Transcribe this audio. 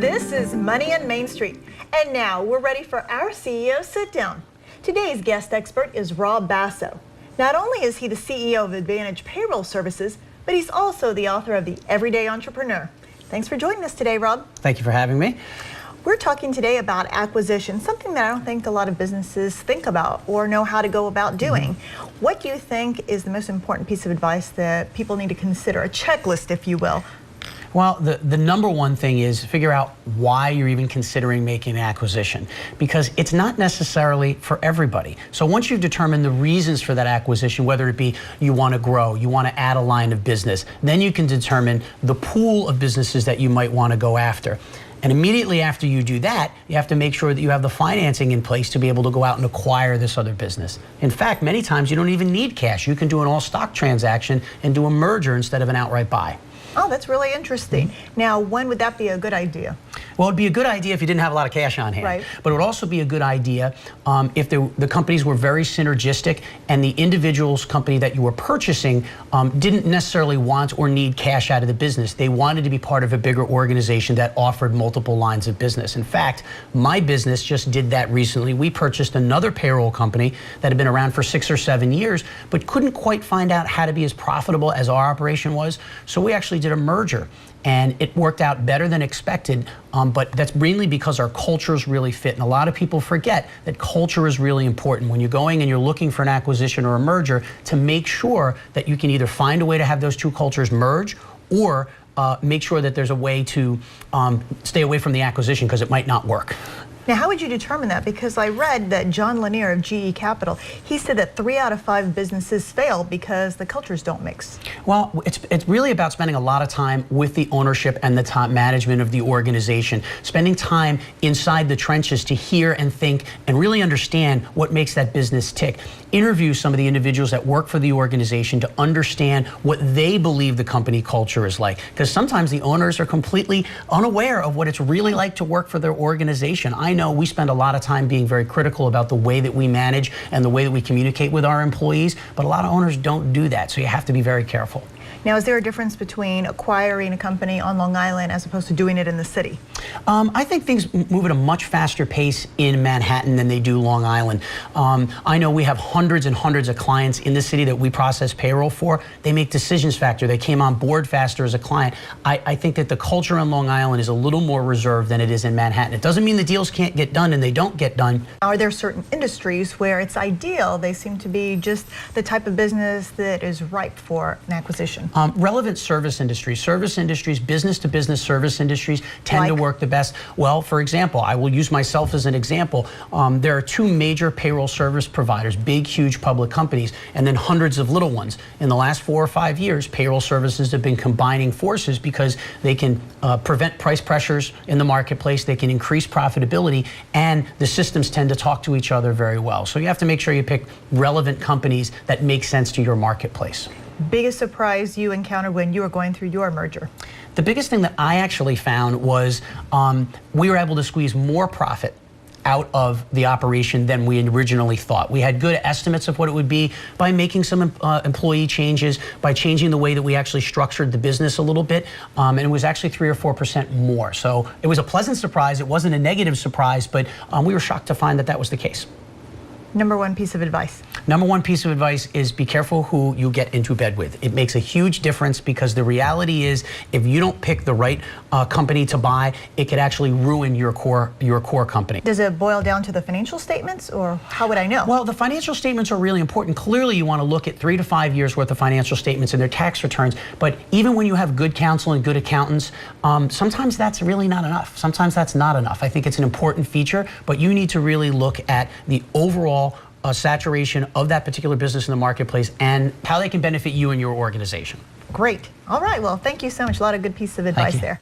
This is Money on Main Street. And now we're ready for our CEO sit-down. Today's guest expert is Rob Basso. Not only is he the CEO of Advantage Payroll Services, but he's also the author of The Everyday Entrepreneur. Thanks for joining us today, Rob. Thank you for having me. We're talking today about acquisition, something that I don't think a lot of businesses think about or know how to go about doing. What do you think is the most important piece of advice that people need to consider, a checklist, if you will? Well, the number one thing is figure out why you're even considering making an acquisition, because it's not necessarily for everybody. So once you've determined the reasons for that acquisition, whether it be you want to grow, you want to add a line of business, then you can determine the pool of businesses that you might want to go after. And immediately after you do that, you have to make sure that you have the financing in place to be able to go out and acquire this other business. In fact, many times you don't even need cash. You can do an all-stock transaction and do a merger instead of an outright buy. Oh, that's really interesting. Now, when would that be a good idea? Well, it'd be a good idea if you didn't have a lot of cash on hand. Right. But it would also be a good idea if the companies were very synergistic and the individual's company that you were purchasing didn't necessarily want or need cash out of the business. They wanted to be part of a bigger organization that offered multiple lines of business. In fact, my business just did that recently. We purchased another payroll company that had been around for 6 or 7 years, but couldn't quite find out how to be as profitable as our operation was. So we actually did a merger, and it worked out better than expected, but that's mainly because our cultures really fit. And a lot of people forget that culture is really important when you're going and you're looking for an acquisition or a merger, to make sure that you can either find a way to have those two cultures merge, or make sure that there's a way to stay away from the acquisition because it might not work. Now, how would you determine that? Because I read that John Lanier of GE Capital, he said that 3 out of 5 businesses fail because the cultures don't mix. Well, it's really about spending a lot of time with the ownership and the top management of the organization, spending time inside the trenches to hear and think and really understand what makes that business tick. Interview some of the individuals that work for the organization to understand what they believe the company culture is like. Because sometimes the owners are completely unaware of what it's really like to work for their organization. I know we spend a lot of time being very critical about the way that we manage and the way that we communicate with our employees, but a lot of owners don't do that, so you have to be very careful. Now, is there a difference between acquiring a company on Long Island as opposed to doing it in the city? I think things move at a much faster pace in Manhattan than they do Long Island. I know we have hundreds and hundreds of clients in the city that we process payroll for. They make decisions faster. They came on board faster as a client. I think that the culture on Long Island is a little more reserved than it is in Manhattan. It doesn't mean the deals can't get done and they don't get done. Are there certain industries where it's ideal? They seem to be just the type of business that is ripe for an acquisition. Relevant service industries, business-to-business service industries tend to work the best. Well, for example, I will use myself as an example. There are 2 major payroll service providers, big, huge public companies, and then hundreds of little ones. In the last 4 or 5 years, payroll services have been combining forces because they can prevent price pressures in the marketplace, they can increase profitability, and the systems tend to talk to each other very well. So you have to make sure you pick relevant companies that make sense to your marketplace. Biggest surprise you encountered when you were going through your merger? The biggest thing that I actually found was we were able to squeeze more profit out of the operation than we originally thought. We had good estimates of what it would be by making some employee changes, by changing the way that we actually structured the business a little bit, and it was actually 3 or 4% more. So it was a pleasant surprise. It wasn't a negative surprise, but we were shocked to find that that was the case. Number 1 piece of advice. Number 1 piece of advice is be careful who you get into bed with. It makes a huge difference, because the reality is if you don't pick the right company to buy, it could actually ruin your core company. Does it boil down to the financial statements, or how would I know? Well, the financial statements are really important. Clearly, you want to look at 3 to 5 years worth of financial statements and their tax returns. But even when you have good counsel and good accountants, sometimes that's really not enough. Sometimes that's not enough. I think it's an important feature, but you need to really look at the overall saturation of that particular business in the marketplace and how they can benefit you and your organization. Great. All right. Well, thank you so much. A lot of good pieces of advice there.